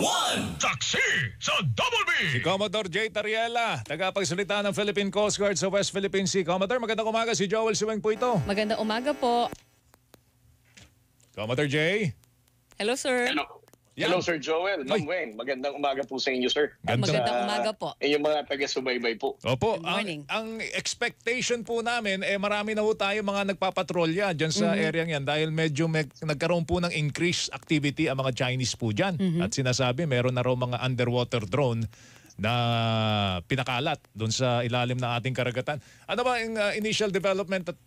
1. Taxi sa Double B. Si Commodore J. Tariela, tagapagsalita ng Philippine Coast Guard sa West Philippine Sea. Commodore, magandang umaga. Si Joel Siweng po ito. Magandang umaga po. Commodore J. Hello, sir. Hello, Sir Joel. Ma'am Weng, magandang umaga po sa inyo, sir. Magandang umaga po. Inyong mga taga-subaybay po. Opo, Good morning. ang expectation po namin, marami na po tayo mga nagpapatrolya dyan sa area yan dahil medyo nagkaroon po ng increased activity ang mga Chinese po dyan. At sinasabi, meron na raw mga underwater drone na pinakalat doon sa ilalim ng ating karagatan. Ano ba yung initial development at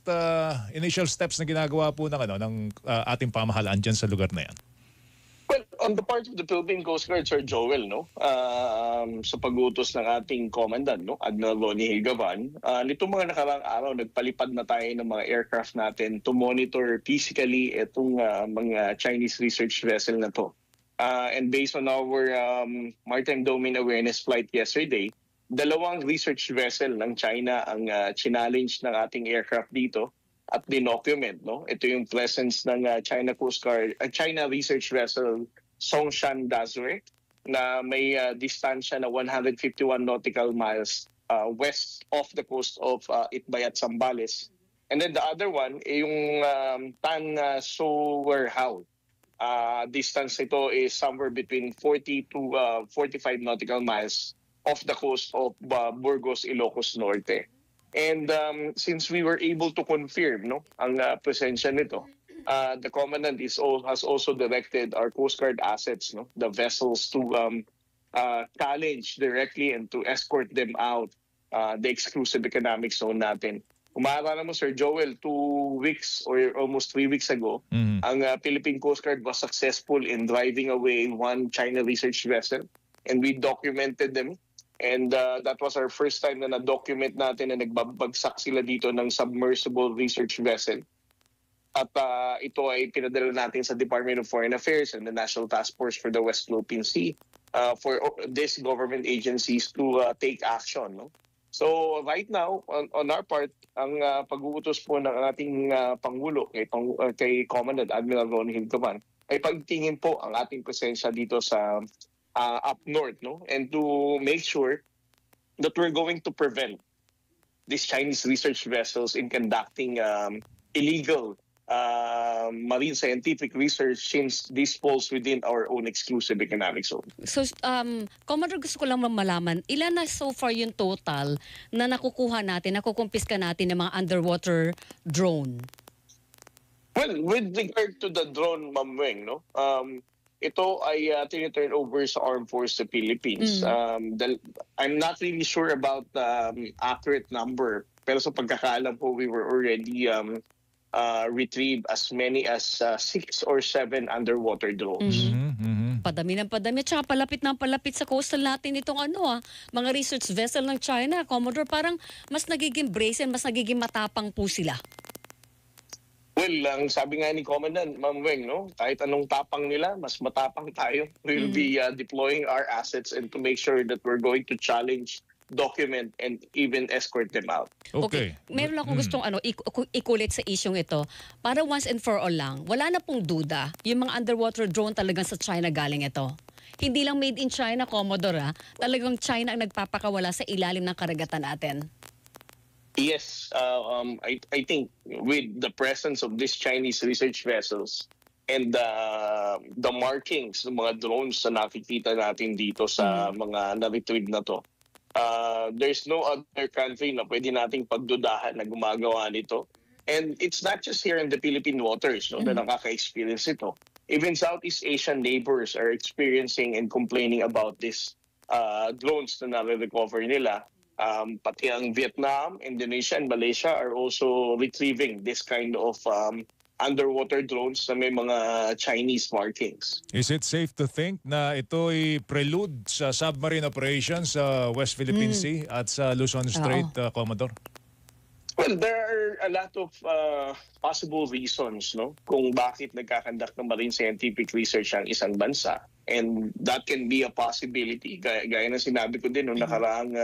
initial steps na ginagawa po ng ating pamahalaan dyan sa lugar na yan? Well, on the part of the Philippine Coast Guard, Sir Joel, sa pag-utos ng ating commandant, Admiral Ronnie Hilgavan, nitong mga nakaraang araw, nagpalipad na tayo ng mga aircraft natin to monitor physically itong mga Chinese research vessel na to. And based on our Maritime Domain Awareness flight yesterday, 2 research vessel ng China ang challenge ng ating aircraft dito at dinocument. Ito yung presence ng China Coast Guard, China research vessel Songshan Dazue na may distansya na 151 nautical miles west off the coast of Itbay at Zambales. And then the other one, yung Tan Sowerhao. Distance ito is somewhere between 40 to 45 nautical miles off the coast of Burgos, Ilocos Norte. And since we were able to confirm ang presensya nito, the commandant has also directed our Coast Guard assets, the vessels, to challenge directly and to escort them out the exclusive economic zone natin. Umaara mo, Sir Joel, 2 weeks or almost 3 weeks ago, ang Philippine Coast Guard was successful in driving away one China research vessel, and we documented them. And that was our first time na na-document natin na nagbabagsak sila dito ng submersible research vessel. At ito ay pinadala natin sa Department of Foreign Affairs and the National Task Force for the West Philippine Sea for these government agencies to take action. So right now, on our part, ang pag-uutos po ng ating Pangulo kay Commandant Admiral Ronnie Hilgavan ay pagtingin po ang ating presensya dito sa up north, and to make sure that we're going to prevent these Chinese research vessels in conducting illegal marine scientific research since this falls within our own exclusive economic zone. So, Commodore, gusto ko lang malaman, ilan na so far yung total na nakukuha natin, nakukumpiska natin ng mga underwater drone? Well, with regard to the drone, Ma'am Weng, ito ay tiniturn over sa Armed Forces of the Philippines. I'm not really sure about the accurate number, pero sa pagkakaalam po, we were already retrieved as many as 6 or 7 underwater drones. Padami ng padami, tsaka palapit ng palapit sa coastal natin itong mga research vessel ng China. Commodore, parang mas nagiging brazen, mas nagiging matapang po sila. Well, ang sabi nga ni Commandant, Ma'am Weng, kahit anong tapang nila, mas matapang tayo. We'll be deploying our assets and to make sure that we're going to challenge, document, and even escort them out. Okay. Meron akong gustong ikulit sa isyong ito. Para once and for all lang, wala na pong duda, yung mga underwater drone talagang sa China galing ito. Hindi lang made in China, Commodore, talagang China ang nagpapakawala sa ilalim ng karagatan natin. Yes, I think with the presence of these Chinese research vessels and the markings ng mga drones na nakikita natin dito sa mga na-retrieve na to, there's no other country na pwede nating pagdudahan na gumagawa nito. And it's not just here in the Philippine waters na nakaka-experience ito. Even Southeast Asian neighbors are experiencing and complaining about these drones na nare-recover nila. Pati ang Vietnam, Indonesia, and Malaysia are also retrieving this kind of underwater drones na may mga Chinese markings. Is it safe to think na ito'y prelude sa submarine operations sa West Philippine Sea at sa Luzon Strait, Commodore? Well, there are a lot of possible reasons kung bakit nagkakandak ng marine scientific research ang isang bansa. And that can be a possibility. Gaya na sinabi ko din nung nakaraang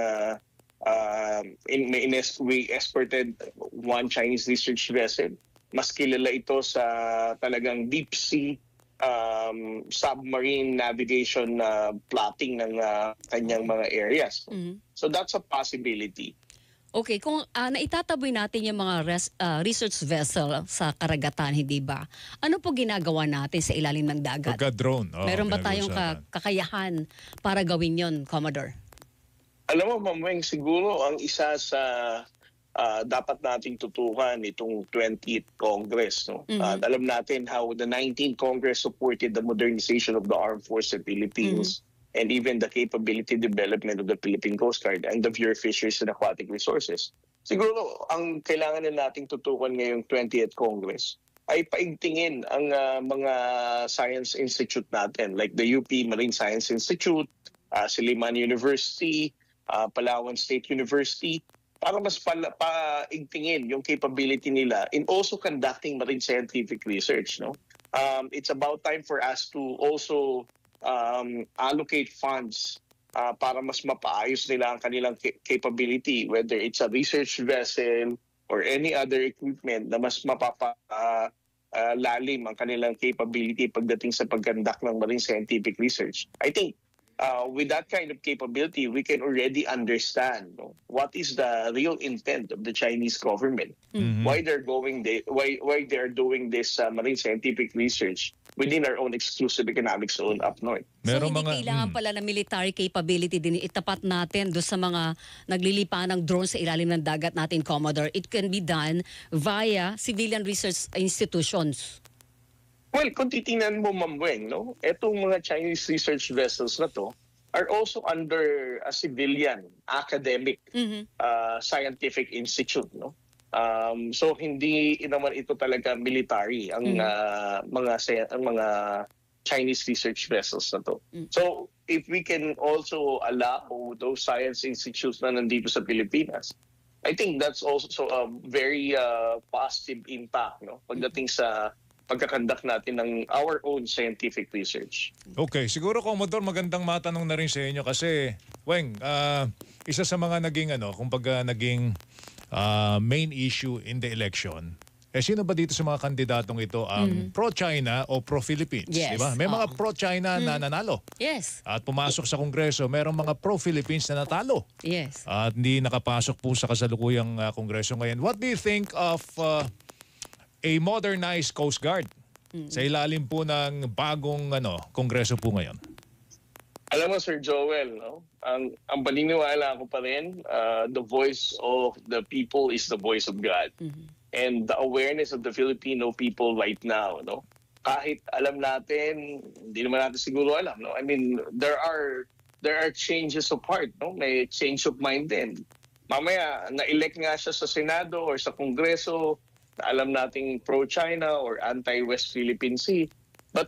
we exported one Chinese research vessel. Mas kilala ito sa talagang deep sea submarine navigation plotting ng kanyang mga areas. So that's a possibility. Okay, kung naitataboy natin yung mga research vessel sa karagatan, hindi ba? Ano po ginagawa natin sa ilalim ng dagat? Pagka-drone. Meron ba tayong kakayahan para gawin yon, Commodore? Alam mo, Ma'am Weng, siguro ang isa sa dapat nating tutukan itong 20th Congress. No? Alam natin how the 19th Congress supported the modernization of the Armed Forces of the Philippines and even the capability development of the Philippine Coast Guard and the Bureau of Fisheries and Aquatic Resources. Siguro, ang kailangan na nating tutukan ngayong 20th Congress ay paigtingin ang mga science institute natin like the UP Marine Science Institute, Silliman University, Palawan State University, para mas paigtingin yung capability nila in also conducting marine scientific research. No? It's about time for us to also allocate funds para mas mapaayos nila ang kanilang capability, whether it's a research vessel or any other equipment na mas lalim ang kanilang capability pagdating sa paggandak ng marine scientific research. I think with that kind of capability, we can already understand what is the real intent of the Chinese government, why they're doing this marine scientific research within our own exclusive economic zone up north. So hindi kailangan pala na military capability din itapat natin do sa mga naglilipa ng drone sa ilalim ng dagat natin, Commodore. It can be done via civilian research institutions. Well, kung titingnan mo, Ma'am Weng, no? Etong mga Chinese research vessels na to are also under a civilian academic scientific institute. No? So hindi naman ito talaga military ang mga Chinese research vessels na to. So if we can also allow those science institutes na nandito sa Pilipinas, I think that's also a very positive impact, no? Pagdating sa pagkakandak natin ng our own scientific research. Okay, siguro Commodore, magandang matanong na rin sa inyo kasi, Weng, isa sa mga naging naging main issue in the election, sino ba dito sa mga kandidatong ito ang pro-China o pro-Philippines? Yes. Diba? May mga pro-China na nanalo. Yes. At pumasok sa Kongreso, merong mga pro-Philippines na natalo. Yes. At hindi nakapasok po sa kasalukuyang Kongreso ngayon. What do you think of a modernized Coast Guard sa ilalim po ng bagong Kongreso po ngayon? Alam mo, Sir Joel, no? Ang paniniwala ko pa rin, the voice of the people is the voice of God. And the awareness of the Filipino people right now, no? Kahit alam natin, hindi naman natin siguro alam, no? I mean, there are changes of heart, no? May change of mind din. Mamaya, na-elect nga siya sa Senado or sa Kongreso, na alam nating pro-China or anti-West Philippine Sea. But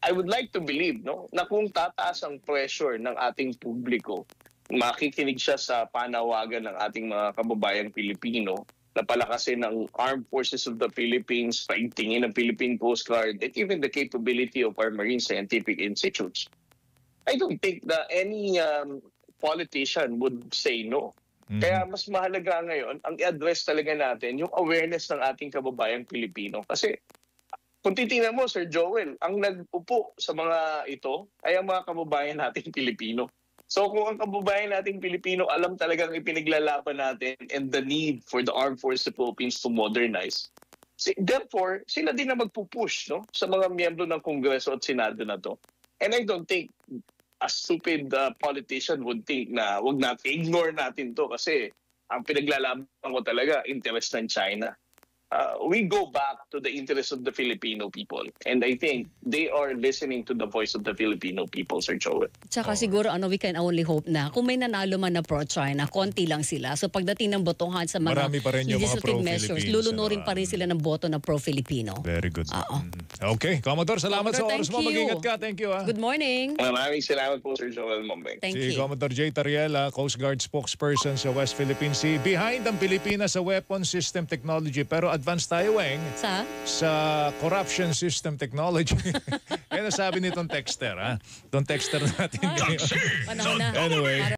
I would like to believe, no, na kung tataas ang pressure ng ating publiko, makikinig siya sa panawagan ng ating mga kababayang Pilipino na palakasin ng Armed Forces of the Philippines, paigtingin ng Philippine Coast Guard, and even the capability of our marine scientific institutes. I don't think that any politician would say no. Kaya mas mahalaga ngayon, ang i-address talaga natin yung awareness ng ating kababayang Pilipino. Kasi kung titingnan mo, Sir Joel, ang nag-upo sa mga ito ay ang mga kababayan nating Pilipino. So kung ang kababayan nating Pilipino alam talagang ipinaglalaban natin and the need for the Armed Forces of the Philippines to modernize, therefore, sila din na magpupush, no, sa mga miyembro ng Kongreso at Senado na to. And I don't think a stupid politician would think na wag natin, ignore natin to kasi ang pinaglalaban ko talaga interest ng China. We go back to the interest of the Filipino people. And I think they are listening to the voice of the Filipino people, Sir Joel. Tsaka siguro we can only hope na kung may nanalo man na pro-China, konti lang sila. So pagdating ng botohan sa mga marami pa rin yung mga legislative measures, pro-Philippines, lulunurin pa rin sila ng boto na pro-Filipino. Very good. Okay, Commodore, salamat Commodore, sa oras thank mo. you. Mag-ingat ka. Thank you. Good morning. Maraming salamat po, Sir Joel Mombeng. Thank Si you. Commodore J. Tariela, Coast Guard spokesperson sa West Philippine Sea. Behind ang Pilipinas sa weapon system technology. Pero advanced tayo, Weng, sa corruption system technology. Yan ang sabi nitong texter, ha? Itong texter natin. Taxi Panahon na. Anyway.